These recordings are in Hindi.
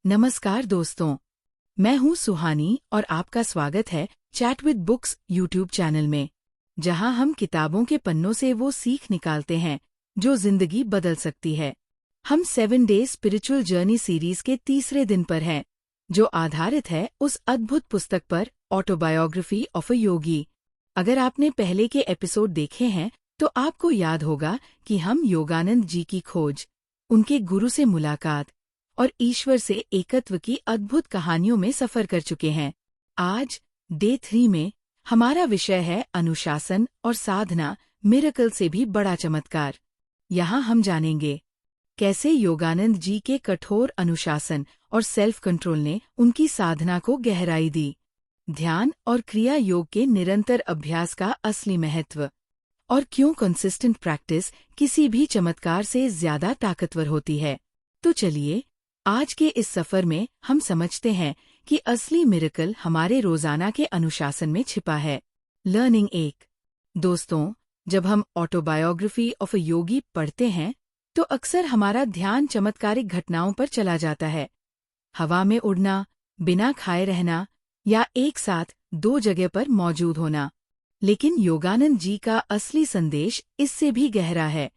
नमस्कार दोस्तों, मैं हूं सुहानी और आपका स्वागत है chat with books YouTube channel में, जहां हम किताबों के पन्नों से वो सीख निकालते हैं जो जिंदगी बदल सकती है। हम 7 डे स्पिरिचुअल जर्नी सीरीज के तीसरे दिन पर हैं, जो आधारित है उस अद्भुत पुस्तक पर, ऑटोबायोग्राफी ऑफ अ योगी। अगर आपने पहले के एपिसोड देखे हैं तो आपको याद होगा कि हम योगानंद जी की खोज, उनके गुरु से मुलाकात और ईश्वर से एकत्व की अद्भुत कहानियों में सफर कर चुके हैं। आज डे 3 में हमारा विषय है अनुशासन और साधना, मिरेकल से भी बड़ा चमत्कार। यहाँ हम जानेंगे कैसे योगानंद जी के कठोर अनुशासन और सेल्फ कंट्रोल ने उनकी साधना को गहराई दी, ध्यान और क्रिया योग के निरंतर अभ्यास का असली महत्व, और क्यों कंसिस्टेंट प्रैक्टिस किसी भी चमत्कार से ज्यादा ताकतवर होती है। तो चलिए, आज के इस सफर में हम समझते हैं कि असली मिरेकल हमारे रोजाना के अनुशासन में छिपा है। लर्निंग 1। दोस्तों, जब हम ऑटोबायोग्राफी ऑफ अ योगी पढ़ते हैं तो अक्सर हमारा ध्यान चमत्कारिक घटनाओं पर चला जाता है। हवा में उड़ना, बिना खाए रहना या एक साथ 2 जगह पर मौजूद होना। लेकिन योगानंद जी का असली संदेश इससे भी गहरा है।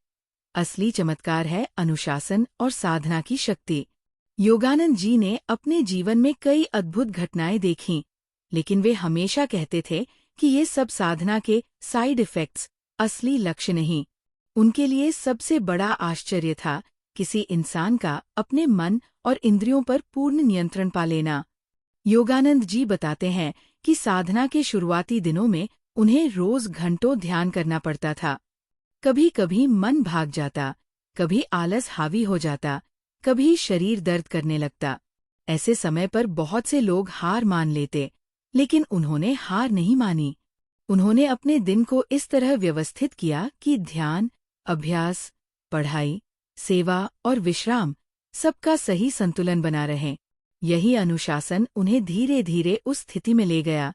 असली चमत्कार है अनुशासन और साधना की शक्ति। योगानंद जी ने अपने जीवन में कई अद्भुत घटनाएं देखीं, लेकिन वे हमेशा कहते थे कि ये सब साधना के साइड इफेक्ट्स, असली लक्ष्य नहीं। उनके लिए सबसे बड़ा आश्चर्य था किसी इंसान का अपने मन और इंद्रियों पर पूर्ण नियंत्रण पा लेना। योगानंद जी बताते हैं कि साधना के शुरुआती दिनों में उन्हें रोज घंटों ध्यान करना पड़ता था। कभी कभी मन भाग जाता, कभी आलस हावी हो जाता, कभी शरीर दर्द करने लगता। ऐसे समय पर बहुत से लोग हार मान लेते, लेकिन उन्होंने हार नहीं मानी। उन्होंने अपने दिन को इस तरह व्यवस्थित किया कि ध्यान, अभ्यास, पढ़ाई, सेवा और विश्राम सबका सही संतुलन बना रहे। यही अनुशासन उन्हें धीरे धीरे उस स्थिति में ले गया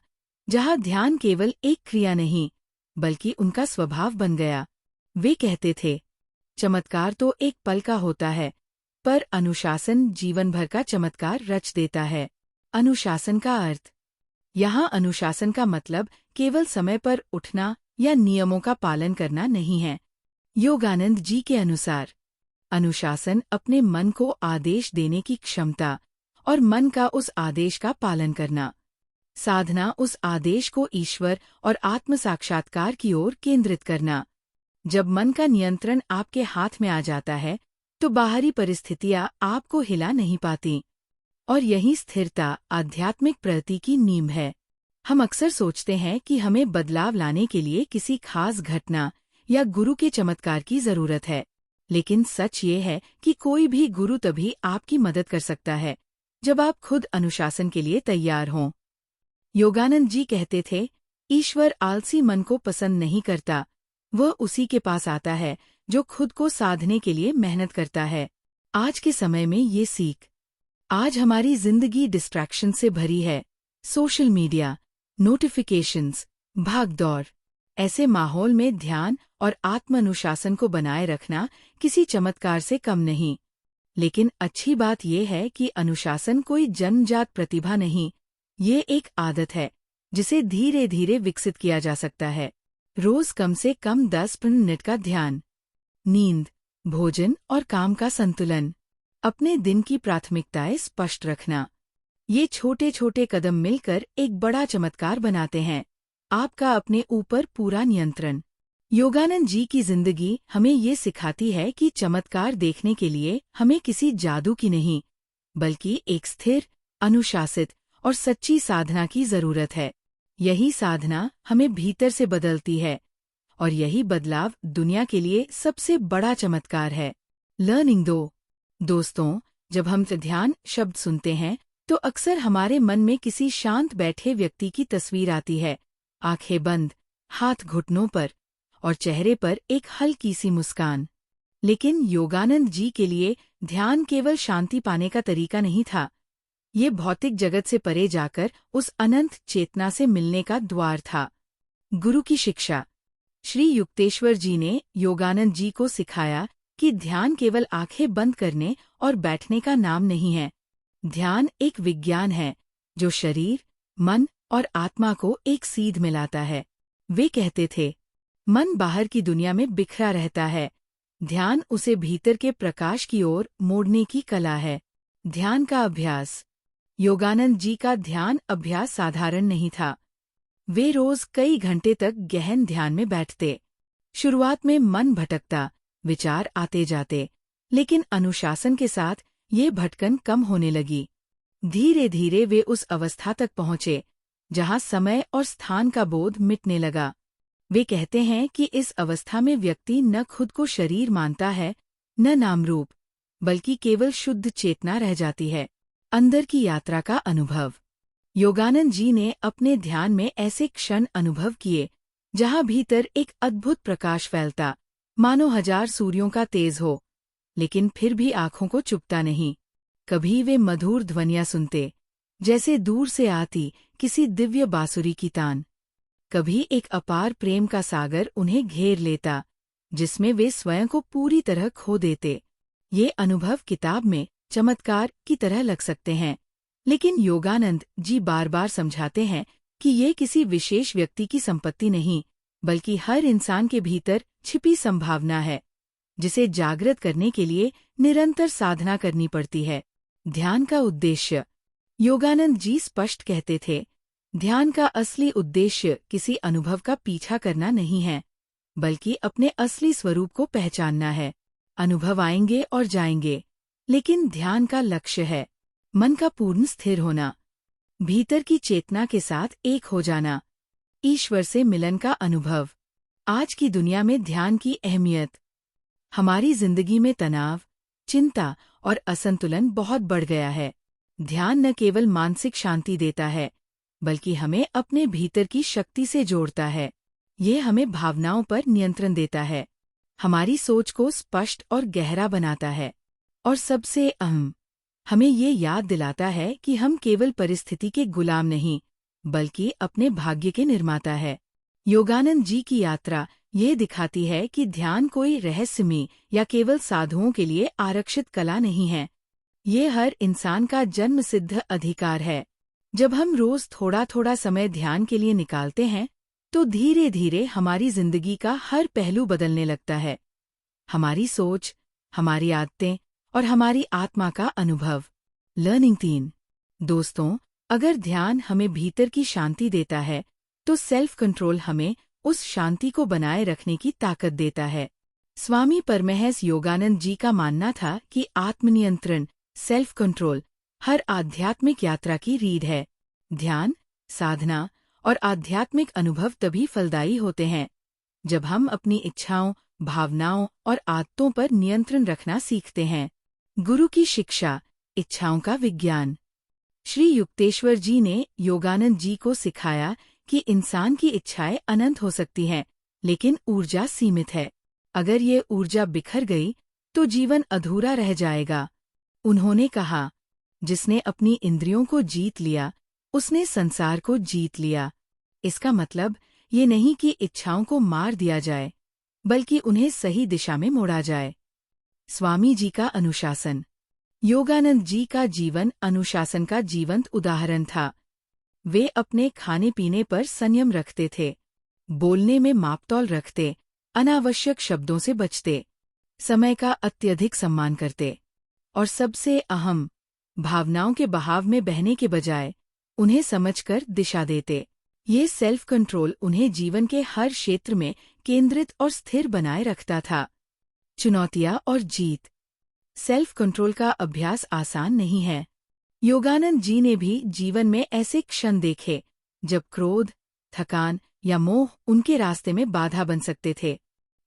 जहां ध्यान केवल एक क्रिया नहीं, बल्कि उनका स्वभाव बन गया। वे कहते थे, चमत्कार तो एक पल का होता है, पर अनुशासन जीवन भर का चमत्कार रच देता है। अनुशासन का अर्थ। यहाँ अनुशासन का मतलब केवल समय पर उठना या नियमों का पालन करना नहीं है। योगानंद जी के अनुसार अनुशासन अपने मन को आदेश देने की क्षमता और मन का उस आदेश का पालन करना। साधना उस आदेश को ईश्वर और आत्म साक्षात्कार की ओर केंद्रित करना। जब मन का नियंत्रण आपके हाथ में आ जाता है तो बाहरी परिस्थितियां आपको हिला नहीं पाती, और यही स्थिरता आध्यात्मिक प्रगति की नींव है। हम अक्सर सोचते हैं कि हमें बदलाव लाने के लिए किसी खास घटना या गुरु के चमत्कार की जरूरत है, लेकिन सच ये है कि कोई भी गुरु तभी आपकी मदद कर सकता है जब आप खुद अनुशासन के लिए तैयार हों। योगानंद जी कहते थे, ईश्वर आलसी मन को पसंद नहीं करता, वह उसी के पास आता है जो खुद को साधने के लिए मेहनत करता है। आज के समय में ये सीख। आज हमारी जिंदगी डिस्ट्रैक्शन से भरी है। सोशल मीडिया, नोटिफिकेशंस, भागदौड़। ऐसे माहौल में ध्यान और आत्म अनुशासन को बनाए रखना किसी चमत्कार से कम नहीं। लेकिन अच्छी बात यह है कि अनुशासन कोई जन्मजात प्रतिभा नहीं, ये एक आदत है जिसे धीरे धीरे विकसित किया जा सकता है। रोज कम से कम 10 मिनट का ध्यान। नींद, भोजन और काम का संतुलन। अपने दिन की प्राथमिकताएं स्पष्ट रखना। ये छोटे छोटे कदम मिलकर एक बड़ा चमत्कार बनाते हैं, आपका अपने ऊपर पूरा नियंत्रण। योगानंद जी की जिंदगी हमें ये सिखाती है कि चमत्कार देखने के लिए हमें किसी जादू की नहीं, बल्कि एक स्थिर, अनुशासित और सच्ची साधना की जरूरत है। यही साधना हमें भीतर से बदलती है, और यही बदलाव दुनिया के लिए सबसे बड़ा चमत्कार है। लर्निंग 2। दोस्तों, जब हम ध्यान शब्द सुनते हैं तो अक्सर हमारे मन में किसी शांत बैठे व्यक्ति की तस्वीर आती है, आंखें बंद, हाथ घुटनों पर और चेहरे पर एक हल्की सी मुस्कान। लेकिन योगानंद जी के लिए ध्यान केवल शांति पाने का तरीका नहीं था, ये भौतिक जगत से परे जाकर उस अनंत चेतना से मिलने का द्वार था। गुरु की शिक्षा। श्री युक्तेश्वर जी ने योगानंद जी को सिखाया कि ध्यान केवल आंखें बंद करने और बैठने का नाम नहीं है, ध्यान एक विज्ञान है जो शरीर, मन और आत्मा को एक सीध मिलाता है। वे कहते थे, मन बाहर की दुनिया में बिखरा रहता है, ध्यान उसे भीतर के प्रकाश की ओर मोड़ने की कला है। ध्यान का अभ्यास। योगानंद जी का ध्यान अभ्यास साधारण नहीं था। वे रोज कई घंटे तक गहन ध्यान में बैठते। शुरुआत में मन भटकता, विचार आते जाते, लेकिन अनुशासन के साथ ये भटकन कम होने लगी। धीरे धीरे वे उस अवस्था तक पहुंचे जहां समय और स्थान का बोध मिटने लगा। वे कहते हैं कि इस अवस्था में व्यक्ति न खुद को शरीर मानता है, न नामरूप, बल्कि केवल शुद्ध चेतना रह जाती है। अंदर की यात्रा का अनुभव। योगानंद जी ने अपने ध्यान में ऐसे क्षण अनुभव किए जहां भीतर एक अद्भुत प्रकाश फैलता, मानो 1000 सूर्यों का तेज हो, लेकिन फिर भी आंखों को चुभता नहीं। कभी वे मधुर ध्वनियां सुनते, जैसे दूर से आती किसी दिव्य बांसुरी की तान। कभी एक अपार प्रेम का सागर उन्हें घेर लेता, जिसमें वे स्वयं को पूरी तरह खो देते। ये अनुभव किताब में चमत्कार की तरह लग सकते हैं, लेकिन योगानंद जी बार बार समझाते हैं कि ये किसी विशेष व्यक्ति की संपत्ति नहीं, बल्कि हर इंसान के भीतर छिपी संभावना है, जिसे जागृत करने के लिए निरंतर साधना करनी पड़ती है। ध्यान का उद्देश्य। योगानंद जी स्पष्ट कहते थे, ध्यान का असली उद्देश्य किसी अनुभव का पीछा करना नहीं है, बल्कि अपने असली स्वरूप को पहचानना है। अनुभव आएंगे और जाएंगे, लेकिन ध्यान का लक्ष्य है मन का पूर्ण स्थिर होना, भीतर की चेतना के साथ एक हो जाना, ईश्वर से मिलन का अनुभव। आज की दुनिया में ध्यान की अहमियत। हमारी जिंदगी में तनाव, चिंता और असंतुलन बहुत बढ़ गया है। ध्यान न केवल मानसिक शांति देता है, बल्कि हमें अपने भीतर की शक्ति से जोड़ता है। ये हमें भावनाओं पर नियंत्रण देता है, हमारी सोच को स्पष्ट और गहरा बनाता है, और सबसे अहम, हमें ये याद दिलाता है कि हम केवल परिस्थिति के गुलाम नहीं, बल्कि अपने भाग्य के निर्माता है। योगानंद जी की यात्रा ये दिखाती है कि ध्यान कोई रहस्यमय या केवल साधुओं के लिए आरक्षित कला नहीं है। ये हर इंसान का जन्मसिद्ध अधिकार है। जब हम रोज थोड़ा थोड़ा समय ध्यान के लिए निकालते हैं, तो धीरे धीरे हमारी जिंदगी का हर पहलू बदलने लगता है। हमारी सोच, हमारी आदतें और हमारी आत्मा का अनुभव। लर्निंग 3। दोस्तों, अगर ध्यान हमें भीतर की शांति देता है, तो सेल्फ कंट्रोल हमें उस शांति को बनाए रखने की ताकत देता है। स्वामी परमहंस योगानंद जी का मानना था कि आत्मनियंत्रण, सेल्फ कंट्रोल, हर आध्यात्मिक यात्रा की रीढ़ है। ध्यान, साधना और आध्यात्मिक अनुभव तभी फलदायी होते हैं जब हम अपनी इच्छाओं, भावनाओं और आदतों पर नियंत्रण रखना सीखते हैं। गुरु की शिक्षा, इच्छाओं का विज्ञान। श्री युक्तेश्वर जी ने योगानंद जी को सिखाया कि इंसान की इच्छाएं अनंत हो सकती हैं, लेकिन ऊर्जा सीमित है। अगर ये ऊर्जा बिखर गई, तो जीवन अधूरा रह जाएगा। उन्होंने कहा, जिसने अपनी इंद्रियों को जीत लिया, उसने संसार को जीत लिया। इसका मतलब ये नहीं कि इच्छाओं को मार दिया जाए, बल्कि उन्हें सही दिशा में मोड़ा जाए। स्वामी जी का अनुशासन। योगानंद जी का जीवन अनुशासन का जीवंत उदाहरण था। वे अपने खाने पीने पर संयम रखते थे, बोलने में मापतौल रखते, अनावश्यक शब्दों से बचते, समय का अत्यधिक सम्मान करते, और सबसे अहम, भावनाओं के बहाव में बहने के बजाय उन्हें समझकर दिशा देते। ये सेल्फ कंट्रोल उन्हें जीवन के हर क्षेत्र में केंद्रित और स्थिर बनाए रखता था। चुनौतियां और जीत। सेल्फ कंट्रोल का अभ्यास आसान नहीं है। योगानंद जी ने भी जीवन में ऐसे क्षण देखे जब क्रोध, थकान या मोह उनके रास्ते में बाधा बन सकते थे,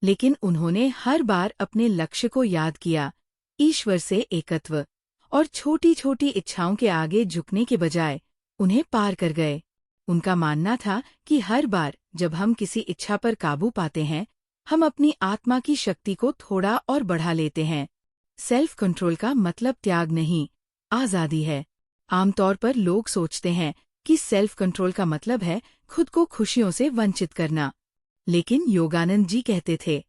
लेकिन उन्होंने हर बार अपने लक्ष्य को याद किया, ईश्वर से एकत्व, और छोटी छोटी इच्छाओं के आगे झुकने के बजाय उन्हें पार कर गए। उनका मानना था कि हर बार जब हम किसी इच्छा पर काबू पाते हैं, हम अपनी आत्मा की शक्ति को थोड़ा और बढ़ा लेते हैं। सेल्फ कंट्रोल का मतलब त्याग नहीं, आज़ादी है। आमतौर पर लोग सोचते हैं कि सेल्फ कंट्रोल का मतलब है खुद को खुशियों से वंचित करना, लेकिन योगानंद जी कहते थे,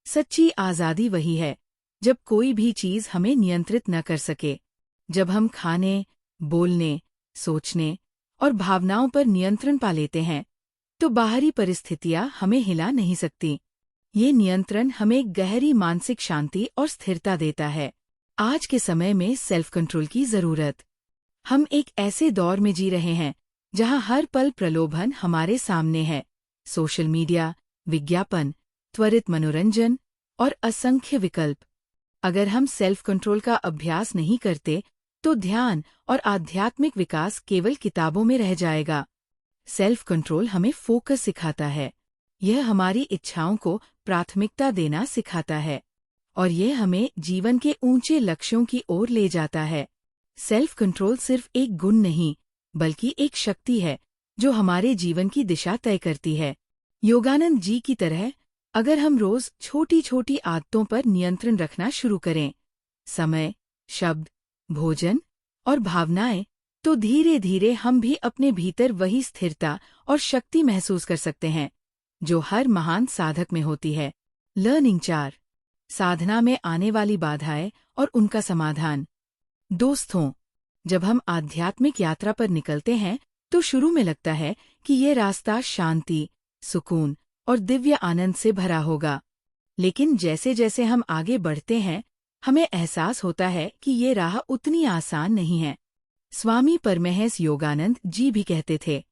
सच्ची आज़ादी वही है जब कोई भी चीज़ हमें नियंत्रित न कर सके। जब हम खाने, बोलने, सोचने और भावनाओं पर नियंत्रण पा लेते हैं, तो बाहरी परिस्थितियां हमें हिला नहीं सकती। ये नियंत्रण हमें गहरी मानसिक शांति और स्थिरता देता है। आज के समय में सेल्फ कंट्रोल की जरूरत। हम एक ऐसे दौर में जी रहे हैं जहां हर पल प्रलोभन हमारे सामने है। सोशल मीडिया, विज्ञापन, त्वरित मनोरंजन और असंख्य विकल्प। अगर हम सेल्फ कंट्रोल का अभ्यास नहीं करते तो ध्यान और आध्यात्मिक विकास केवल किताबों में रह जाएगा। सेल्फ कंट्रोल हमें फोकस सिखाता है। यह हमारी इच्छाओं को प्राथमिकता देना सिखाता है और यह हमें जीवन के ऊंचे लक्ष्यों की ओर ले जाता है। सेल्फ कंट्रोल सिर्फ एक गुण नहीं, बल्कि एक शक्ति है जो हमारे जीवन की दिशा तय करती है। योगानंद जी की तरह अगर हम रोज छोटी छोटी आदतों पर नियंत्रण रखना शुरू करें, समय, शब्द, भोजन और भावनाएं, तो धीरे धीरे हम भी अपने भीतर वही स्थिरता और शक्ति महसूस कर सकते हैं जो हर महान साधक में होती है। लर्निंग 4, साधना में आने वाली बाधाएं और उनका समाधान। दोस्तों, जब हम आध्यात्मिक यात्रा पर निकलते हैं तो शुरू में लगता है कि ये रास्ता शांति, सुकून और दिव्य आनंद से भरा होगा। लेकिन जैसे जैसे हम आगे बढ़ते हैं, हमें एहसास होता है कि ये राह उतनी आसान नहीं है। स्वामी परमहंस योगानंद जी भी कहते थे,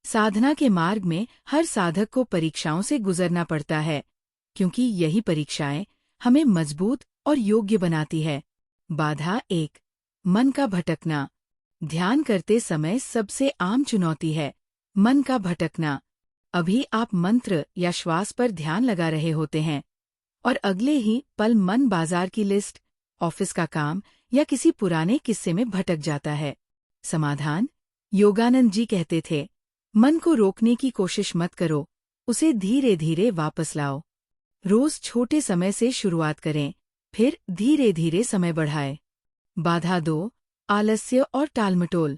साधना के मार्ग में हर साधक को परीक्षाओं से गुजरना पड़ता है, क्योंकि यही परीक्षाएं हमें मजबूत और योग्य बनाती है। बाधा 1, मन का भटकना। ध्यान करते समय सबसे आम चुनौती है मन का भटकना। अभी आप मंत्र या श्वास पर ध्यान लगा रहे होते हैं और अगले ही पल मन बाजार की लिस्ट, ऑफिस का काम या किसी पुराने किस्से में भटक जाता है। समाधान? योगानंद जी कहते थे, मन को रोकने की कोशिश मत करो, उसे धीरे धीरे वापस लाओ। रोज छोटे समय से शुरुआत करें, फिर धीरे धीरे समय बढ़ाएं। बाधा 2, आलस्य और टालमटोल।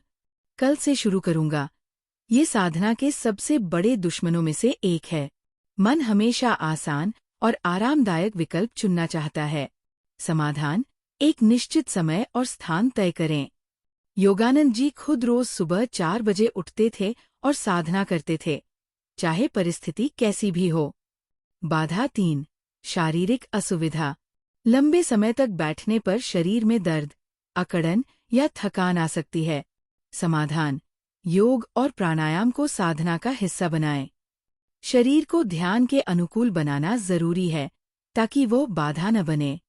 कल से शुरू करूंगा। ये साधना के सबसे बड़े दुश्मनों में से एक है। मन हमेशा आसान और आरामदायक विकल्प चुनना चाहता है। समाधान? एक निश्चित समय और स्थान तय करें। योगानंद जी खुद रोज सुबह 4 बजे उठते थे और साधना करते थे, चाहे परिस्थिति कैसी भी हो। बाधा 3, शारीरिक असुविधा। लंबे समय तक बैठने पर शरीर में दर्द, अकड़न या थकान आ सकती है। समाधान? योग और प्राणायाम को साधना का हिस्सा बनाएं। शरीर को ध्यान के अनुकूल बनाना जरूरी है ताकि वो बाधा न बने।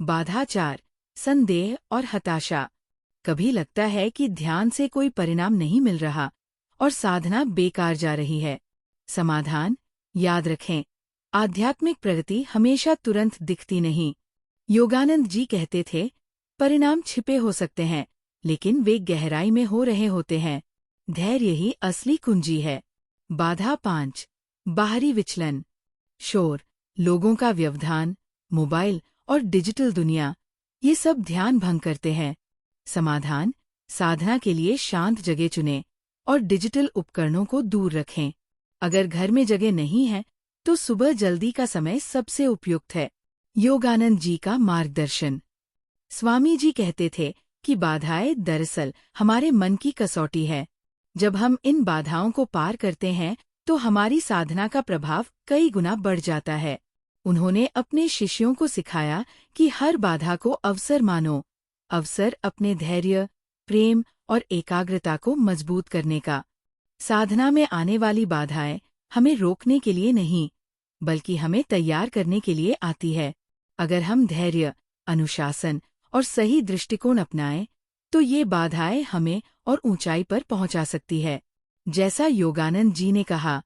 बाधा 4, संदेह और हताशा। कभी लगता है कि ध्यान से कोई परिणाम नहीं मिल रहा और साधना बेकार जा रही है। समाधान? याद रखें, आध्यात्मिक प्रगति हमेशा तुरंत दिखती नहीं। योगानंद जी कहते थे, परिणाम छिपे हो सकते हैं, लेकिन वे गहराई में हो रहे होते हैं। धैर्य ही असली कुंजी है। बाधा 5, बाहरी विचलन। शोर, लोगों का व्यवधान, मोबाइल और डिजिटल दुनिया, ये सब ध्यान भंग करते हैं। समाधान? साधना के लिए शांत जगह चुनें और डिजिटल उपकरणों को दूर रखें। अगर घर में जगह नहीं है, तो सुबह जल्दी का समय सबसे उपयुक्त है। योगानंद जी का मार्गदर्शन। स्वामी जी कहते थे कि बाधाएं दरअसल हमारे मन की कसौटी है। जब हम इन बाधाओं को पार करते हैं, तो हमारी साधना का प्रभाव कई गुना बढ़ जाता है। उन्होंने अपने शिष्यों को सिखाया कि हर बाधा को अवसर मानो, अवसर अपने धैर्य, प्रेम और एकाग्रता को मजबूत करने का। साधना में आने वाली बाधाएं हमें रोकने के लिए नहीं, बल्कि हमें तैयार करने के लिए आती है। अगर हम धैर्य, अनुशासन और सही दृष्टिकोण अपनाएं, तो ये बाधाएं हमें और ऊंचाई पर पहुंचा सकती है। जैसा योगानंद जी ने कहा,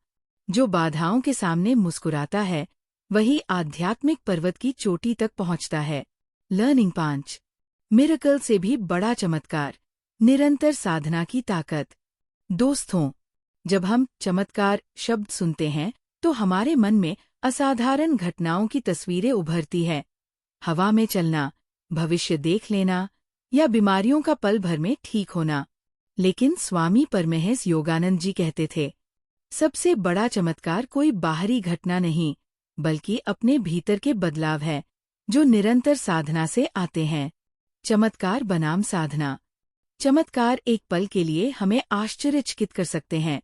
जो बाधाओं के सामने मुस्कुराता है, वही आध्यात्मिक पर्वत की चोटी तक पहुंचता है। लर्निंग 5, मिरेकल से भी बड़ा चमत्कार, निरंतर साधना की ताकत। दोस्तों, जब हम चमत्कार शब्द सुनते हैं, तो हमारे मन में असाधारण घटनाओं की तस्वीरें उभरती है। हवा में चलना, भविष्य देख लेना या बीमारियों का पल भर में ठीक होना। लेकिन स्वामी परमहंस योगानंद जी कहते थे, सबसे बड़ा चमत्कार कोई बाहरी घटना नहीं, बल्कि अपने भीतर के बदलाव है, जो निरंतर साधना से आते हैं। चमत्कार बनाम साधना। चमत्कार एक पल के लिए हमें आश्चर्यचकित कर सकते हैं,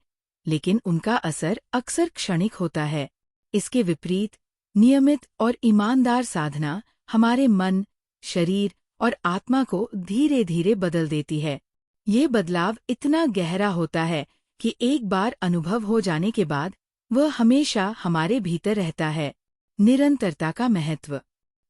लेकिन उनका असर अक्सर क्षणिक होता है। इसके विपरीत नियमित और ईमानदार साधना हमारे मन, शरीर और आत्मा को धीरे धीरे बदल देती है। ये बदलाव इतना गहरा होता है कि एक बार अनुभव हो जाने के बाद वह हमेशा हमारे भीतर रहता है। निरंतरता का महत्व।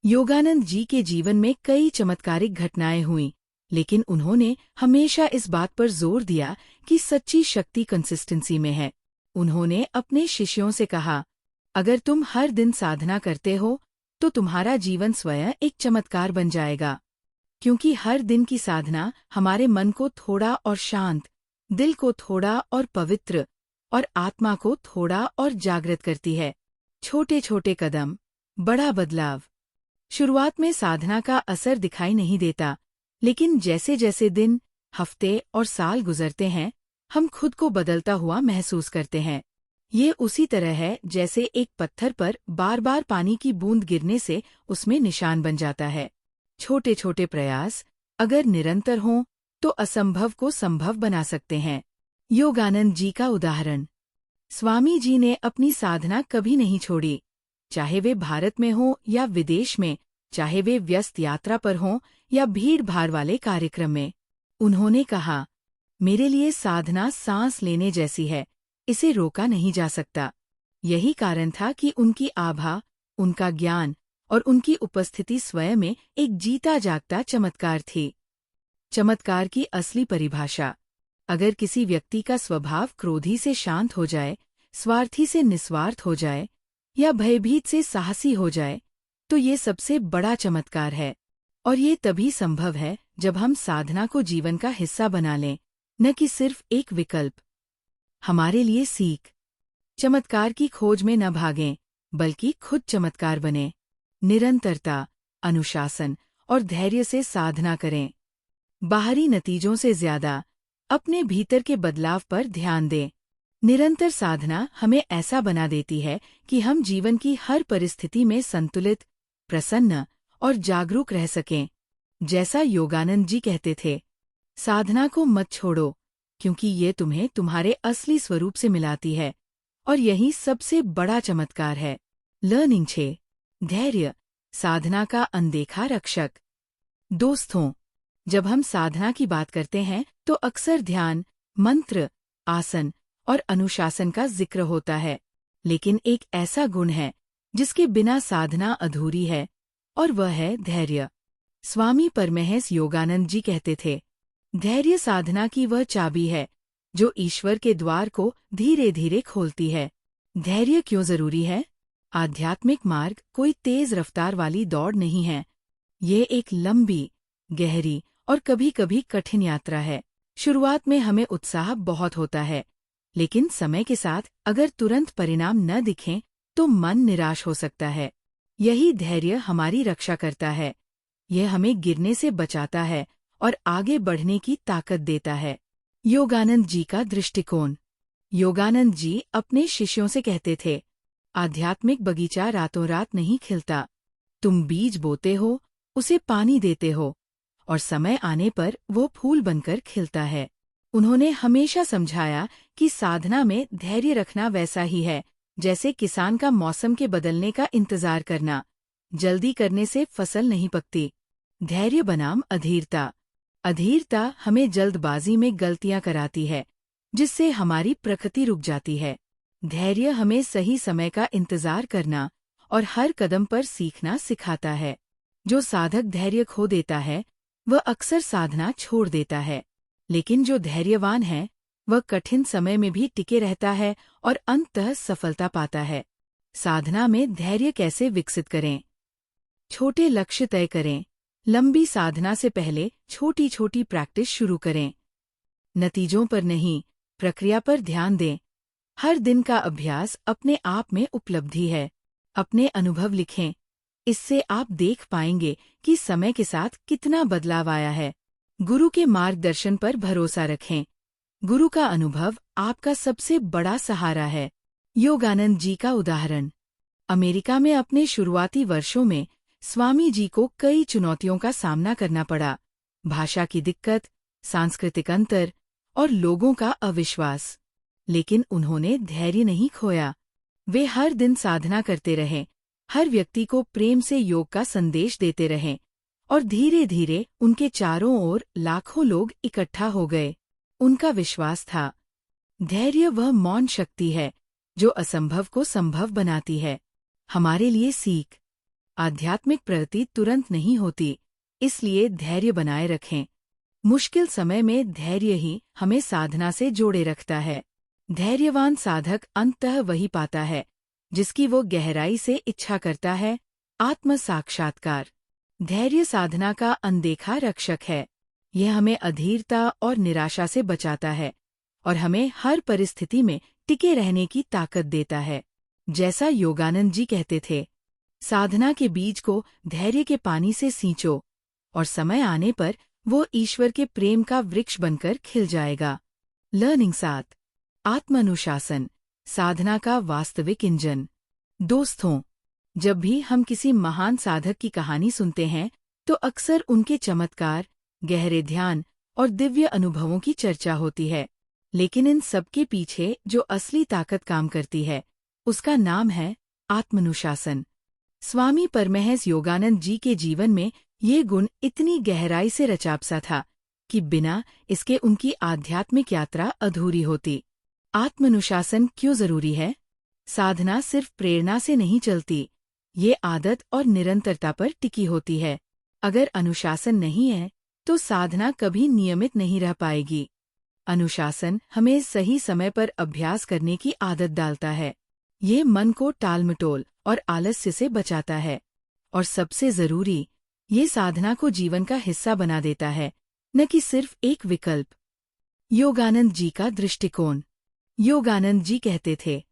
योगानंद जी के जीवन में कई चमत्कारिक घटनाएं हुईं, लेकिन उन्होंने हमेशा इस बात पर जोर दिया कि सच्ची शक्ति कंसिस्टेंसी में है। उन्होंने अपने शिष्यों से कहा, अगर तुम हर दिन साधना करते हो तो तुम्हारा जीवन स्वयं एक चमत्कार बन जाएगा, क्योंकि हर दिन की साधना हमारे मन को थोड़ा और शांत, दिल को थोड़ा और पवित्र और आत्मा को थोड़ा और जागृत करती है। छोटे छोटे कदम, बड़ा बदलाव। शुरुआत में साधना का असर दिखाई नहीं देता, लेकिन जैसे जैसे दिन, हफ्ते और साल गुजरते हैं, हम खुद को बदलता हुआ महसूस करते हैं। ये उसी तरह है जैसे एक पत्थर पर बार बार पानी की बूंद गिरने से उसमें निशान बन जाता है। छोटे छोटे प्रयास अगर निरंतर हों तो असंभव को संभव बना सकते हैं। योगानंद जी का उदाहरण। स्वामी जी ने अपनी साधना कभी नहीं छोड़ी, चाहे वे भारत में हों या विदेश में, चाहे वे व्यस्त यात्रा पर हों या भीड़ भाड़ वाले कार्यक्रम में। उन्होंने कहा, मेरे लिए साधना सांस लेने जैसी है, इसे रोका नहीं जा सकता। यही कारण था कि उनकी आभा, उनका ज्ञान और उनकी उपस्थिति स्वयं में एक जीता जागता चमत्कार थी। चमत्कार की असली परिभाषा। अगर किसी व्यक्ति का स्वभाव क्रोधी से शांत हो जाए, स्वार्थी से निस्वार्थ हो जाए या भयभीत से साहसी हो जाए, तो ये सबसे बड़ा चमत्कार है। और ये तभी संभव है जब हम साधना को जीवन का हिस्सा बना लें, न कि सिर्फ एक विकल्प। हमारे लिए सीख। चमत्कार की खोज में न भागें, बल्कि खुद चमत्कार बनें। निरंतरता, अनुशासन और धैर्य से साधना करें। बाहरी नतीजों से ज्यादा अपने भीतर के बदलाव पर ध्यान दें। निरंतर साधना हमें ऐसा बना देती है कि हम जीवन की हर परिस्थिति में संतुलित, प्रसन्न और जागरूक रह सकें। जैसा योगानंद जी कहते थे, साधना को मत छोड़ो, क्योंकि ये तुम्हें तुम्हारे असली स्वरूप से मिलाती है, और यही सबसे बड़ा चमत्कार है। लर्निंग 6। धैर्य, साधना का अनदेखा रक्षक। दोस्तों, जब हम साधना की बात करते हैं तो अक्सर ध्यान, मंत्र, आसन और अनुशासन का जिक्र होता है, लेकिन एक ऐसा गुण है जिसके बिना साधना अधूरी है, और वह है धैर्य। स्वामी परमहंस योगानंद जी कहते थे, धैर्य साधना की वह चाबी है जो ईश्वर के द्वार को धीरे धीरे खोलती है। धैर्य क्यों जरूरी है? आध्यात्मिक मार्ग कोई तेज रफ्तार वाली दौड़ नहीं है। ये एक लंबी, गहरी और कभी कभी कठिन यात्रा है। शुरुआत में हमें उत्साह बहुत होता है, लेकिन समय के साथ अगर तुरंत परिणाम न दिखें तो मन निराश हो सकता है। यही धैर्य हमारी रक्षा करता है। यह हमें गिरने से बचाता है और आगे बढ़ने की ताकत देता है। योगानंद जी का दृष्टिकोण। योगानंद जी अपने शिष्यों से कहते थे, आध्यात्मिक बगीचा रातों रात नहीं खिलता। तुम बीज बोते हो, उसे पानी देते हो, और समय आने पर वो फूल बनकर खिलता है। उन्होंने हमेशा समझाया कि साधना में धैर्य रखना वैसा ही है जैसे किसान का मौसम के बदलने का इंतजार करना। जल्दी करने से फसल नहीं पकती। धैर्य बनाम अधीरता। अधीरता हमें जल्दबाजी में गलतियां कराती है, जिससे हमारी प्रकृति रुक जाती है। धैर्य हमें सही समय का इंतजार करना और हर कदम पर सीखना सिखाता है। जो साधक धैर्य खो देता है वह अक्सर साधना छोड़ देता है, लेकिन जो धैर्यवान है वह कठिन समय में भी टिके रहता है और अंततः सफलता पाता है। साधना में धैर्य कैसे विकसित करें? छोटे लक्ष्य तय करें। लंबी साधना से पहले छोटी छोटी प्रैक्टिस शुरू करें। नतीजों पर नहीं, प्रक्रिया पर ध्यान दें। हर दिन का अभ्यास अपने आप में उपलब्धि है। अपने अनुभव लिखें। इससे आप देख पाएंगे कि समय के साथ कितना बदलाव आया है। गुरु के मार्गदर्शन पर भरोसा रखें। गुरु का अनुभव आपका सबसे बड़ा सहारा है। योगानंद जी का उदाहरण। अमेरिका में अपने शुरुआती वर्षों में स्वामी जी को कई चुनौतियों का सामना करना पड़ा। भाषा की दिक्कत, सांस्कृतिक अंतर और लोगों का अविश्वास। लेकिन उन्होंने धैर्य नहीं खोया। वे हर दिन साधना करते रहे, हर व्यक्ति को प्रेम से योग का संदेश देते रहे, और धीरे धीरे उनके चारों ओर लाखों लोग इकट्ठा हो गए। उनका विश्वास था, धैर्य वह मौन शक्ति है जो असंभव को संभव बनाती है। हमारे लिए सीख, आध्यात्मिक प्रगति तुरंत नहीं होती, इसलिए धैर्य बनाए रखें। मुश्किल समय में धैर्य ही हमें साधना से जोड़े रखता है। धैर्यवान साधक अंततः वही पाता है जिसकी वो गहराई से इच्छा करता है, आत्म साक्षात्कार। धैर्य साधना का अनदेखा रक्षक है। यह हमें अधीरता और निराशा से बचाता है और हमें हर परिस्थिति में टिके रहने की ताकत देता है। जैसा योगानंद जी कहते थे, साधना के बीज को धैर्य के पानी से सींचो और समय आने पर वो ईश्वर के प्रेम का वृक्ष बनकर खिल जाएगा। लर्निंग 7, आत्मानुशासन, साधना का वास्तविक इंजन। दोस्तों, जब भी हम किसी महान साधक की कहानी सुनते हैं तो अक्सर उनके चमत्कार, गहरे ध्यान और दिव्य अनुभवों की चर्चा होती है। लेकिन इन सब के पीछे जो असली ताकत काम करती है, उसका नाम है आत्मानुशासन। स्वामी परमहंस योगानंद जी के जीवन में ये गुण इतनी गहराई से रचाबसा था कि बिना इसके उनकी आध्यात्मिक यात्रा अधूरी होती। आत्मानुशासन क्यों जरूरी है? साधना सिर्फ प्रेरणा से नहीं चलती, ये आदत और निरंतरता पर टिकी होती है। अगर अनुशासन नहीं है तो साधना कभी नियमित नहीं रह पाएगी। अनुशासन हमें सही समय पर अभ्यास करने की आदत डालता है। ये मन को टालमटोल और आलस्य से बचाता है, और सबसे जरूरी, ये साधना को जीवन का हिस्सा बना देता है, न कि सिर्फ एक विकल्प। योगानंद जी का दृष्टिकोण। योगानंद जी कहते थे,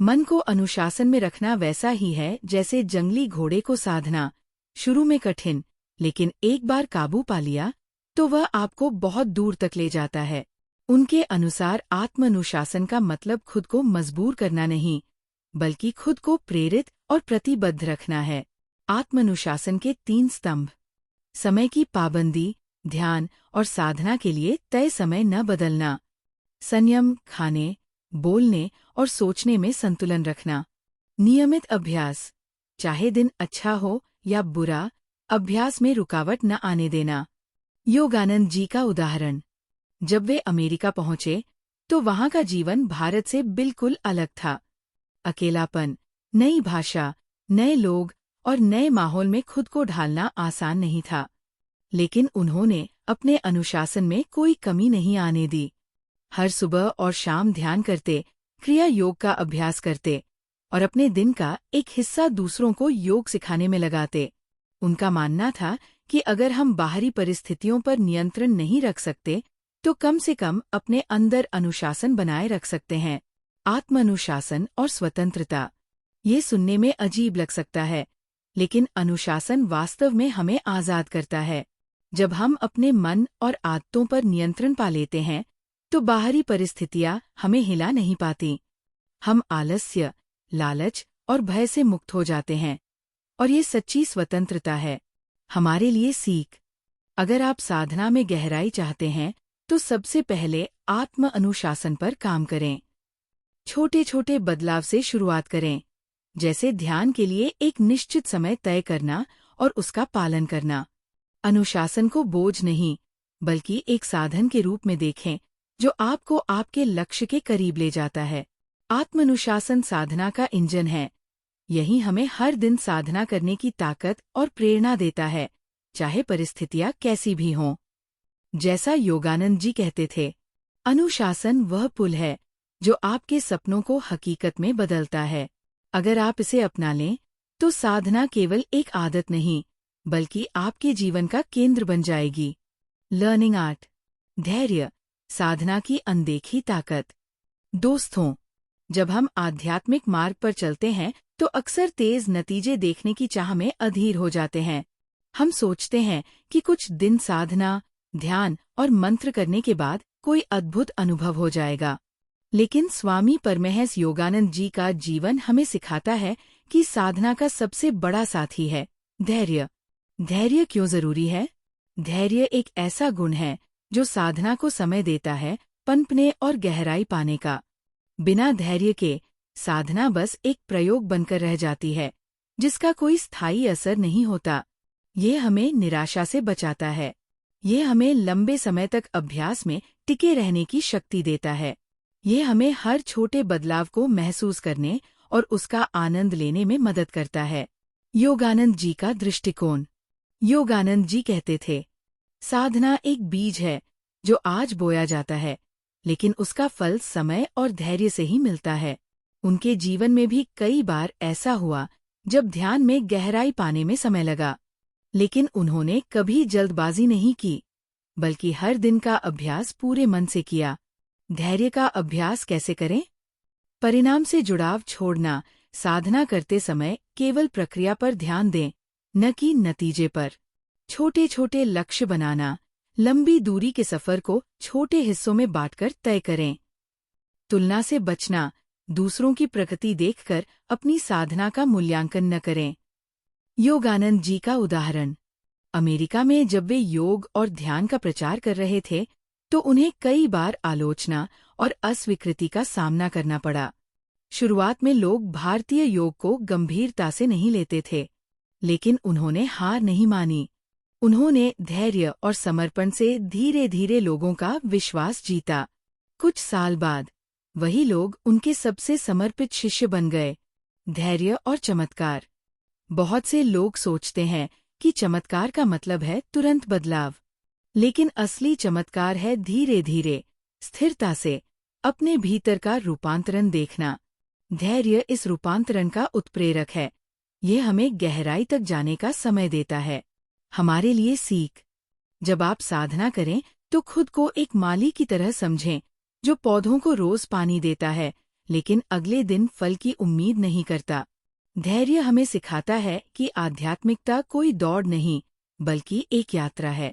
मन को अनुशासन में रखना वैसा ही है जैसे जंगली घोड़े को साधना। शुरू में कठिन, लेकिन एक बार काबू पा लिया तो वह आपको बहुत दूर तक ले जाता है। उनके अनुसार आत्मानुशासन का मतलब खुद को मजबूर करना नहीं, बल्कि खुद को प्रेरित और प्रतिबद्ध रखना है। आत्मानुशासन के 3 स्तंभ। समय की पाबंदी, ध्यान और साधना के लिए तय समय न बदलना। संयम, खाने, बोलने और सोचने में संतुलन रखना। नियमित अभ्यास, चाहे दिन अच्छा हो या बुरा, अभ्यास में रुकावट न आने देना। योगानंद जी का उदाहरण। जब वे अमेरिका पहुंचे तो वहां का जीवन भारत से बिल्कुल अलग था। अकेलापन, नई भाषा, नए लोग और नए माहौल में खुद को ढालना आसान नहीं था। लेकिन उन्होंने अपने अनुशासन में कोई कमी नहीं आने दी। हर सुबह और शाम ध्यान करते, क्रिया योग का अभ्यास करते और अपने दिन का एक हिस्सा दूसरों को योग सिखाने में लगाते। उनका मानना था कि अगर हम बाहरी परिस्थितियों पर नियंत्रण नहीं रख सकते तो कम से कम अपने अंदर अनुशासन बनाए रख सकते हैं। आत्मानुशासन और स्वतंत्रता। ये सुनने में अजीब लग सकता है, लेकिन अनुशासन वास्तव में हमें आजाद करता है। जब हम अपने मन और आदतों पर नियंत्रण पा लेते हैं तो बाहरी परिस्थितियां हमें हिला नहीं पाती। हम आलस्य, लालच और भय से मुक्त हो जाते हैं, और ये सच्ची स्वतंत्रता है। हमारे लिए सीख। अगर आप साधना में गहराई चाहते हैं तो सबसे पहले आत्म अनुशासन पर काम करें। छोटे छोटे बदलाव से शुरुआत करें, जैसे ध्यान के लिए एक निश्चित समय तय करना और उसका पालन करना। अनुशासन को बोझ नहीं, बल्कि एक साधन के रूप में देखें जो आपको आपके लक्ष्य के करीब ले जाता है। आत्मानुशासन साधना का इंजन है। यही हमें हर दिन साधना करने की ताकत और प्रेरणा देता है, चाहे परिस्थितियां कैसी भी हों। जैसा योगानंद जी कहते थे, अनुशासन वह पुल है जो आपके सपनों को हकीकत में बदलता है। अगर आप इसे अपना लें तो साधना केवल एक आदत नहीं, बल्कि आपके जीवन का केंद्र बन जाएगी। लर्निंग 8, धैर्य, साधना की अनदेखी ताकत। दोस्तों, जब हम आध्यात्मिक मार्ग पर चलते हैं तो अक्सर तेज नतीजे देखने की चाह में अधीर हो जाते हैं। हम सोचते हैं कि कुछ दिन साधना, ध्यान और मंत्र करने के बाद कोई अद्भुत अनुभव हो जाएगा। लेकिन स्वामी परमहंस योगानंद जी का जीवन हमें सिखाता है कि साधना का सबसे बड़ा साथी है धैर्य। धैर्य क्यों जरूरी है? धैर्य एक ऐसा गुण है जो साधना को समय देता है पनपने और गहराई पाने का। बिना धैर्य के साधना बस एक प्रयोग बनकर रह जाती है, जिसका कोई स्थायी असर नहीं होता। ये हमें निराशा से बचाता है। ये हमें लंबे समय तक अभ्यास में टिके रहने की शक्ति देता है। ये हमें हर छोटे बदलाव को महसूस करने और उसका आनंद लेने में मदद करता है। योगानंद जी का दृष्टिकोण। योगानंद जी कहते थे, साधना एक बीज है जो आज बोया जाता है, लेकिन उसका फल समय और धैर्य से ही मिलता है। उनके जीवन में भी कई बार ऐसा हुआ जब ध्यान में गहराई पाने में समय लगा, लेकिन उन्होंने कभी जल्दबाजी नहीं की, बल्कि हर दिन का अभ्यास पूरे मन से किया। धैर्य का अभ्यास कैसे करें? परिणाम से जुड़ाव छोड़ना। साधना करते समय केवल प्रक्रिया पर ध्यान दें, न कि नतीजे पर। छोटे छोटे लक्ष्य बनाना। लंबी दूरी के सफर को छोटे हिस्सों में बांटकर तय करें। तुलना से बचना। दूसरों की प्रगति देखकर अपनी साधना का मूल्यांकन न करें। योगानंद जी का उदाहरण। अमेरिका में जब वे योग और ध्यान का प्रचार कर रहे थे, तो उन्हें कई बार आलोचना और अस्वीकृति का सामना करना पड़ा। शुरुआत में लोग भारतीय योग को गंभीरता से नहीं लेते थे, लेकिन उन्होंने हार नहीं मानी। उन्होंने धैर्य और समर्पण से धीरे धीरे लोगों का विश्वास जीता। कुछ साल बाद वही लोग उनके सबसे समर्पित शिष्य बन गए। धैर्य और चमत्कार। बहुत से लोग सोचते हैं कि चमत्कार का मतलब है तुरंत बदलाव, लेकिन असली चमत्कार है धीरे धीरे, स्थिरता से अपने भीतर का रूपांतरण देखना। धैर्य इस रूपांतरण का उत्प्रेरक है। ये हमें गहराई तक जाने का समय देता है। हमारे लिए सीख। जब आप साधना करें तो खुद को एक माली की तरह समझें, जो पौधों को रोज पानी देता है, लेकिन अगले दिन फल की उम्मीद नहीं करता। धैर्य हमें सिखाता है कि आध्यात्मिकता कोई दौड़ नहीं, बल्कि एक यात्रा है।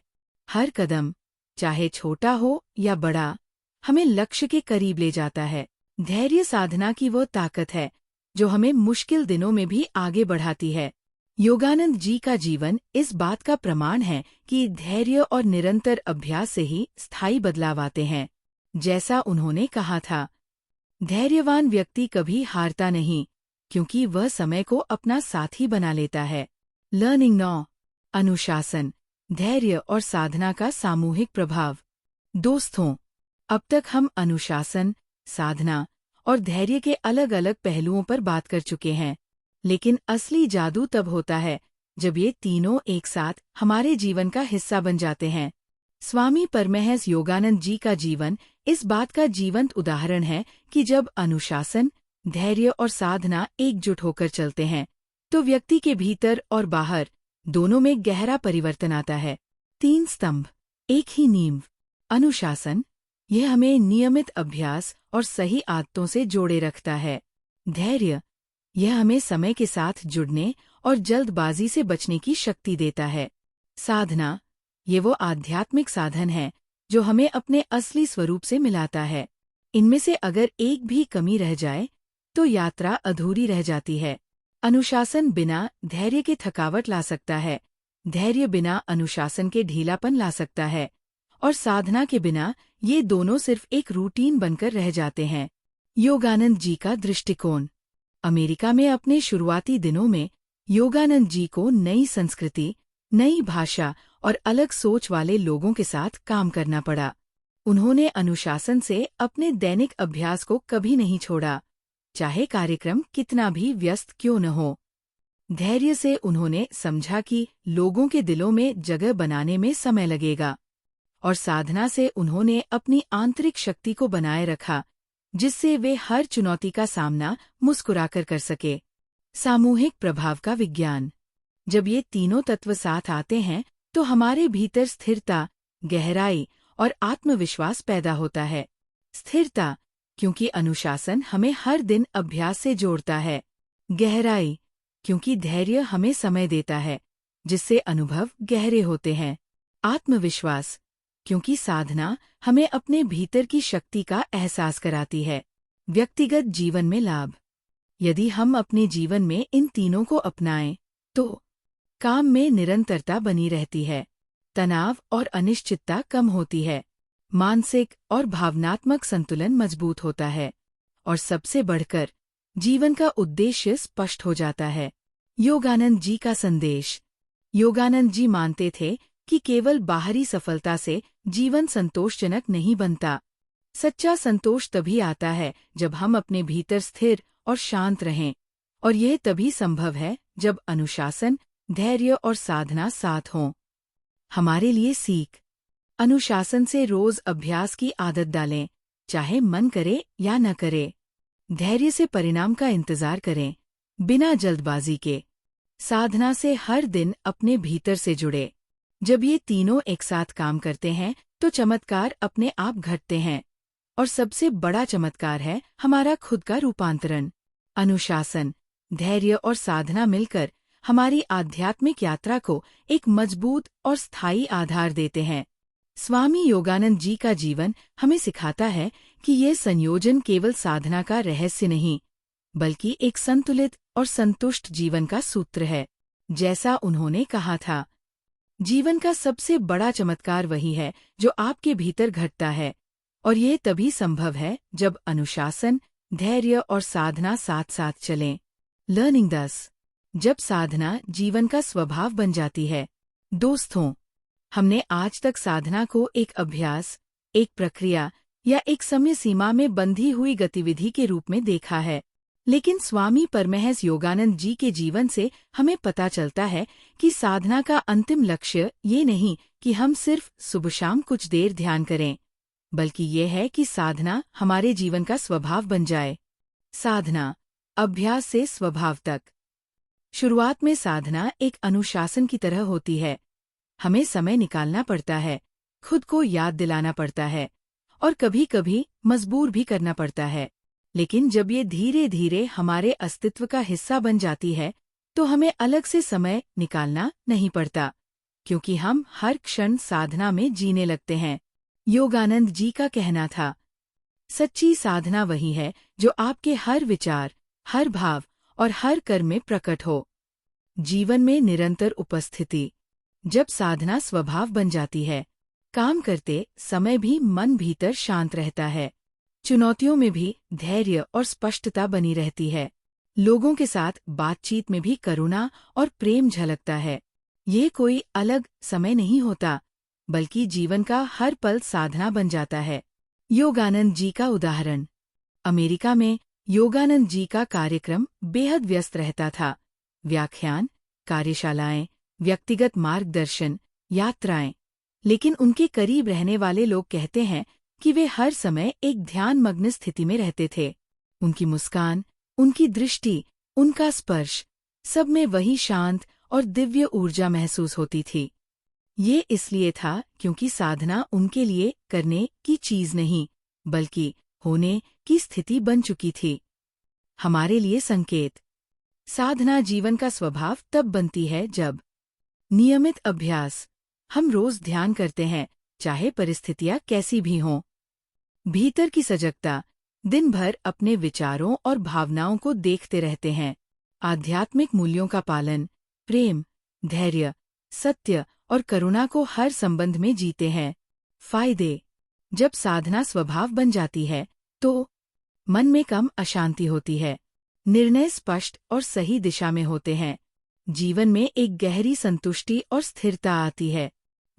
हर कदम, चाहे छोटा हो या बड़ा, हमें लक्ष्य के करीब ले जाता है। धैर्य साधना की वो ताकत है जो हमें मुश्किल दिनों में भी आगे बढ़ाती है। योगानंद जी का जीवन इस बात का प्रमाण है कि धैर्य और निरंतर अभ्यास से ही स्थायी बदलाव आते हैं। जैसा उन्होंने कहा था, धैर्यवान व्यक्ति कभी हारता नहीं, क्योंकि वह समय को अपना साथी बना लेता है। लर्निंग नौ। अनुशासन, धैर्य और साधना का सामूहिक प्रभाव। दोस्तों, अब तक हम अनुशासन, साधना और धैर्य के अलग अलग पहलुओं पर बात कर चुके हैं, लेकिन असली जादू तब होता है जब ये तीनों एक साथ हमारे जीवन का हिस्सा बन जाते हैं। स्वामी परमहंस योगानंद जी का जीवन इस बात का जीवंत उदाहरण है कि जब अनुशासन, धैर्य और साधना एकजुट होकर चलते हैं, तो व्यक्ति के भीतर और बाहर दोनों में गहरा परिवर्तन आता है। 3 स्तंभ, एक ही नींव। अनुशासन, यह हमें नियमित अभ्यास और सही आदतों से जोड़े रखता है। धैर्य, यह हमें समय के साथ जुड़ने और जल्दबाजी से बचने की शक्ति देता है। साधना, ये वो आध्यात्मिक साधन है जो हमें अपने असली स्वरूप से मिलाता है। इनमें से अगर एक भी कमी रह जाए तो यात्रा अधूरी रह जाती है। अनुशासन बिना धैर्य के थकावट ला सकता है, धैर्य बिना अनुशासन के ढीलापन ला सकता है, और साधना के बिना ये दोनों सिर्फ एक रूटीन बनकर रह जाते हैं। योगानंद जी का दृष्टिकोण। अमेरिका में अपने शुरुआती दिनों में योगानंद जी को नई संस्कृति, नई भाषा और अलग सोच वाले लोगों के साथ काम करना पड़ा। उन्होंने अनुशासन से अपने दैनिक अभ्यास को कभी नहीं छोड़ा, चाहे कार्यक्रम कितना भी व्यस्त क्यों न हो। धैर्य से उन्होंने समझा कि लोगों के दिलों में जगह बनाने में समय लगेगा, और साधना से उन्होंने अपनी आंतरिक शक्ति को बनाए रखा, जिससे वे हर चुनौती का सामना मुस्कुराकर कर सके। सामूहिक प्रभाव का विज्ञान। जब ये तीनों तत्व साथ आते हैं तो हमारे भीतर स्थिरता, गहराई और आत्मविश्वास पैदा होता है। स्थिरता, क्योंकि अनुशासन हमें हर दिन अभ्यास से जोड़ता है। गहराई, क्योंकि धैर्य हमें समय देता है, जिससे अनुभव गहरे होते हैं। आत्मविश्वास, क्योंकि साधना हमें अपने भीतर की शक्ति का एहसास कराती है। व्यक्तिगत जीवन में लाभ। यदि हम अपने जीवन में इन तीनों को अपनाएं, तो काम में निरंतरता बनी रहती है, तनाव और अनिश्चितता कम होती है, मानसिक और भावनात्मक संतुलन मजबूत होता है, और सबसे बढ़कर जीवन का उद्देश्य स्पष्ट हो जाता है। योगानंद जी का संदेश। योगानंद जी मानते थे कि केवल बाहरी सफलता से जीवन संतोषजनक नहीं बनता। सच्चा संतोष तभी आता है जब हम अपने भीतर स्थिर और शांत रहें, और यह तभी संभव है जब अनुशासन, धैर्य और साधना साथ हों। हमारे लिए सीख। अनुशासन से रोज अभ्यास की आदत डालें, चाहे मन करे या न करे। धैर्य से परिणाम का इंतजार करें, बिना जल्दबाजी के। साधना से हर दिन अपने भीतर से जुड़े। जब ये तीनों एक साथ काम करते हैं तो चमत्कार अपने आप घटते हैं, और सबसे बड़ा चमत्कार है हमारा खुद का रूपांतरण। अनुशासन, धैर्य और साधना मिलकर हमारी आध्यात्मिक यात्रा को एक मजबूत और स्थायी आधार देते हैं। स्वामी योगानंद जी का जीवन हमें सिखाता है कि ये संयोजन केवल साधना का रहस्य नहीं, बल्कि एक संतुलित और संतुष्ट जीवन का सूत्र है। जैसा उन्होंने कहा था, जीवन का सबसे बड़ा चमत्कार वही है जो आपके भीतर घटता है, और ये तभी संभव है जब अनुशासन, धैर्य और साधना साथ साथ चलें। लर्निंग 10। जब साधना जीवन का स्वभाव बन जाती है। दोस्तों, हमने आज तक साधना को एक अभ्यास, एक प्रक्रिया या एक समय सीमा में बंधी हुई गतिविधि के रूप में देखा है। लेकिन स्वामी परमहंस योगानंद जी के जीवन से हमें पता चलता है कि साधना का अंतिम लक्ष्य ये नहीं कि हम सिर्फ सुबह शाम कुछ देर ध्यान करें, बल्कि ये है कि साधना हमारे जीवन का स्वभाव बन जाए। साधना, अभ्यास से स्वभाव तक। शुरुआत में साधना एक अनुशासन की तरह होती है। हमें समय निकालना पड़ता है, खुद को याद दिलाना पड़ता है, और कभी कभी मजबूर भी करना पड़ता है। लेकिन जब ये धीरे धीरे हमारे अस्तित्व का हिस्सा बन जाती है, तो हमें अलग से समय निकालना नहीं पड़ता, क्योंकि हम हर क्षण साधना में जीने लगते हैं। योगानंद जी का कहना था, सच्ची साधना वही है जो आपके हर विचार, हर भाव और हर कर्म में प्रकट हो। जीवन में निरंतर उपस्थिति। जब साधना स्वभाव बन जाती है, काम करते समय भी मन भीतर शांत रहता है। चुनौतियों में भी धैर्य और स्पष्टता बनी रहती है। लोगों के साथ बातचीत में भी करुणा और प्रेम झलकता है। ये कोई अलग समय नहीं होता, बल्कि जीवन का हर पल साधना बन जाता है। योगानंद जी का उदाहरण। अमेरिका में योगानंद जी का कार्यक्रम बेहद व्यस्त रहता था। व्याख्यान, कार्यशालाएं, व्यक्तिगत मार्गदर्शन, यात्राएं। लेकिन उनके करीब रहने वाले लोग कहते हैं कि वे हर समय एक ध्यानमग्न स्थिति में रहते थे। उनकी मुस्कान, उनकी दृष्टि, उनका स्पर्श, सब में वही शांत और दिव्य ऊर्जा महसूस होती थी। ये इसलिए था क्योंकि साधना उनके लिए करने की चीज नहीं, बल्कि होने की स्थिति बन चुकी थी। हमारे लिए संकेत। साधना जीवन का स्वभाव तब बनती है जब नियमित अभ्यास। हम रोज ध्यान करते हैं, चाहे परिस्थितियां कैसी भी हों। भीतर की सजगता, दिन भर अपने विचारों और भावनाओं को देखते रहते हैं। आध्यात्मिक मूल्यों का पालन, प्रेम, धैर्य, सत्य और करुणा को हर संबंध में जीते हैं। फायदे। जब साधना स्वभाव बन जाती है तो मन में कम अशांति होती है, निर्णय स्पष्ट और सही दिशा में होते हैं, जीवन में एक गहरी संतुष्टि और स्थिरता आती है,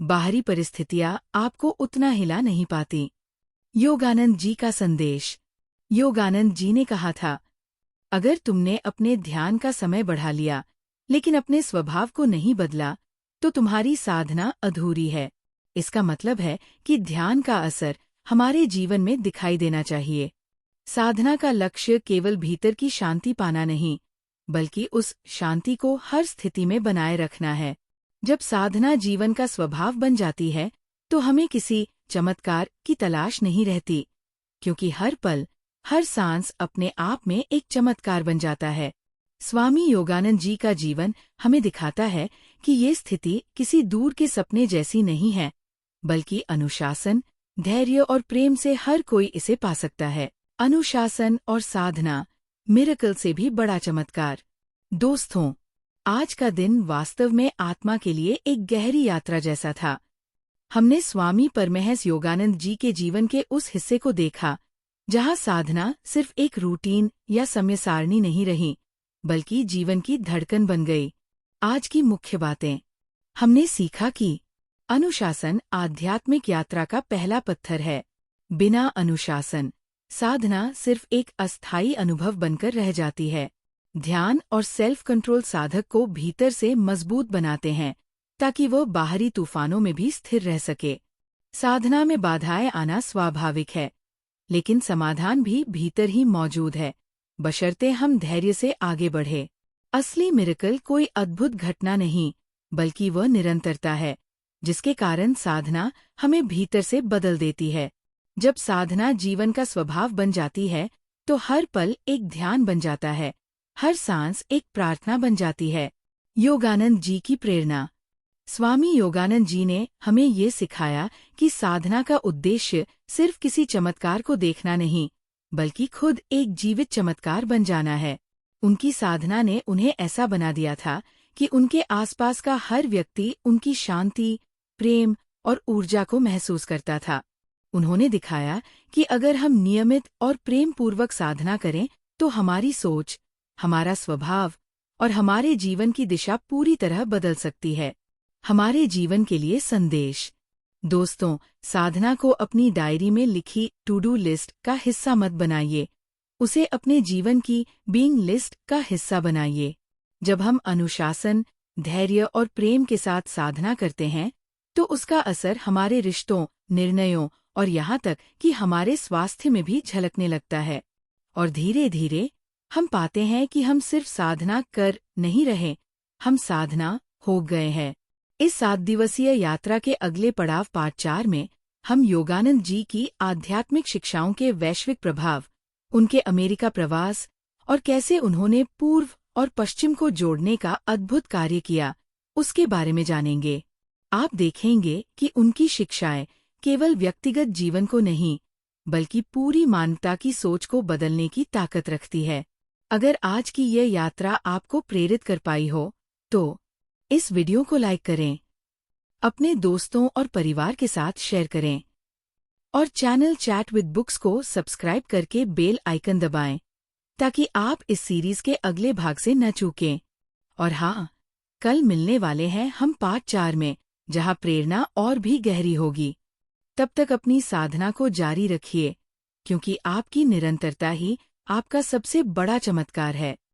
बाहरी परिस्थितियां आपको उतना हिला नहीं पाती। योगानंद जी का संदेश। योगानंद जी ने कहा था, अगर तुमने अपने ध्यान का समय बढ़ा लिया लेकिन अपने स्वभाव को नहीं बदला तो तुम्हारी साधना अधूरी है। इसका मतलब है कि ध्यान का असर हमारे जीवन में दिखाई देना चाहिए। साधना का लक्ष्य केवल भीतर की शांति पाना नहीं, बल्कि उस शांति को हर स्थिति में बनाए रखना है। जब साधना जीवन का स्वभाव बन जाती है तो हमें किसी चमत्कार की तलाश नहीं रहती, क्योंकि हर पल, हर सांस अपने आप में एक चमत्कार बन जाता है। स्वामी योगानंद जी का जीवन हमें दिखाता है कि ये स्थिति किसी दूर के सपने जैसी नहीं है, बल्कि अनुशासन, धैर्य और प्रेम से हर कोई इसे पा सकता है। अनुशासन और साधना, मिरेकल से भी बड़ा चमत्कार। दोस्तों, आज का दिन वास्तव में आत्मा के लिए एक गहरी यात्रा जैसा था। हमने स्वामी परमहंस योगानंद जी के जीवन के उस हिस्से को देखा जहां साधना सिर्फ एक रूटीन या समय सारणी नहीं रही, बल्कि जीवन की धड़कन बन गई। आज की मुख्य बातें। हमने सीखा कि अनुशासन आध्यात्मिक यात्रा का पहला पत्थर है। बिना अनुशासन साधना सिर्फ एक अस्थायी अनुभव बनकर रह जाती है। ध्यान और सेल्फ कंट्रोल साधक को भीतर से मजबूत बनाते हैं ताकि वह बाहरी तूफानों में भी स्थिर रह सके। साधना में बाधाएं आना स्वाभाविक है, लेकिन समाधान भी भीतर ही मौजूद है, बशर्ते हम धैर्य से आगे बढ़े। असली मिरेकल कोई अद्भुत घटना नहीं, बल्कि वह निरंतरता है, जिसके कारण साधना हमें भीतर से बदल देती है। जब साधना जीवन का स्वभाव बन जाती है, तो हर पल एक ध्यान बन जाता है, हर सांस एक प्रार्थना बन जाती है। योगानंद जी की प्रेरणा। स्वामी योगानंद जी ने हमें ये सिखाया कि साधना का उद्देश्य सिर्फ किसी चमत्कार को देखना नहीं, बल्कि खुद एक जीवित चमत्कार बन जाना है। उनकी साधना ने उन्हें ऐसा बना दिया था कि उनके आसपास का हर व्यक्ति उनकी शांति, प्रेम और ऊर्जा को महसूस करता था। उन्होंने दिखाया कि अगर हम नियमित और प्रेम पूर्वक साधना करें तो हमारी सोच, हमारा स्वभाव और हमारे जीवन की दिशा पूरी तरह बदल सकती है। हमारे जीवन के लिए संदेश। दोस्तों, साधना को अपनी डायरी में लिखी टू डू लिस्ट का हिस्सा मत बनाइए, उसे अपने जीवन की बीइंग लिस्ट का हिस्सा बनाइए। जब हम अनुशासन, धैर्य और प्रेम के साथ साधना करते हैं, तो उसका असर हमारे रिश्तों, निर्णयों और यहाँ तक कि हमारे स्वास्थ्य में भी झलकने लगता है। और धीरे धीरे हम पाते हैं कि हम सिर्फ साधना कर नहीं रहे, हम साधना हो गए हैं। इस 7 दिवसीय यात्रा के अगले पड़ाव पार्ट 4 में हम योगानंद जी की आध्यात्मिक शिक्षाओं के वैश्विक प्रभाव, उनके अमेरिका प्रवास और कैसे उन्होंने पूर्व और पश्चिम को जोड़ने का अद्भुत कार्य किया, उसके बारे में जानेंगे। आप देखेंगे कि उनकी शिक्षाएं केवल व्यक्तिगत जीवन को नहीं, बल्कि पूरी मानवता की सोच को बदलने की ताकत रखती है। अगर आज की यह यात्रा आपको प्रेरित कर पाई हो, तो इस वीडियो को लाइक करें, अपने दोस्तों और परिवार के साथ शेयर करें और चैनल चैट विद बुक्स को सब्सक्राइब करके बेल आइकन दबाएं ताकि आप इस सीरीज के अगले भाग से न चूकें। और हाँ, कल मिलने वाले हैं हम पार्ट 4 में, जहां प्रेरणा और भी गहरी होगी। तब तक अपनी साधना को जारी रखिए, क्योंकि आपकी निरंतरता ही आपका सबसे बड़ा चमत्कार है।